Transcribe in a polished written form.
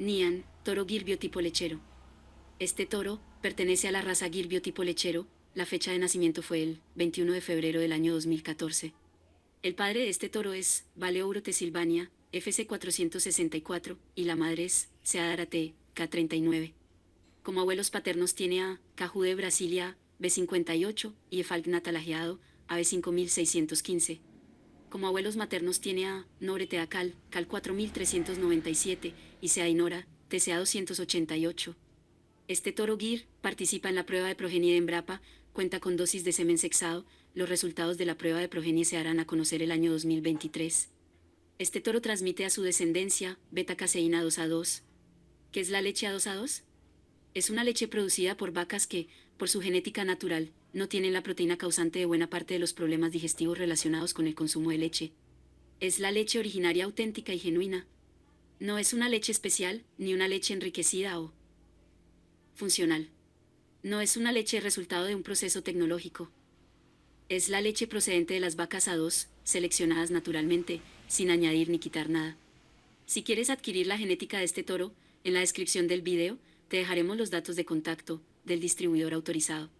Nian, toro Gir biotipo lechero. Este toro pertenece a la raza Gir biotipo lechero. La fecha de nacimiento fue el 21 de febrero del año 2014. El padre de este toro es Valeouro T. Silvania, FC 464, y la madre es Seadara T. K39. Como abuelos paternos tiene a Caju de Brasilia, B58, y Efalc natalajeado, AB 5615. Como abuelos maternos tiene a Nore Teacal, Cal 4397, y Seainora, TCA 288. Este toro Gir participa en la prueba de progenie de Embrapa, cuenta con dosis de semen sexado. Los resultados de la prueba de progenie se harán a conocer el año 2023. Este toro transmite a su descendencia beta-caseína 2A2. ¿Qué es la leche A2A2? Es una leche producida por vacas que, por su genética natural, no tienen la proteína causante de buena parte de los problemas digestivos relacionados con el consumo de leche. Es la leche originaria auténtica y genuina. No es una leche especial, ni una leche enriquecida o funcional. No es una leche resultado de un proceso tecnológico. Es la leche procedente de las vacas A2, seleccionadas naturalmente, sin añadir ni quitar nada. Si quieres adquirir la genética de este toro, en la descripción del video, te dejaremos los datos de contacto del distribuidor autorizado.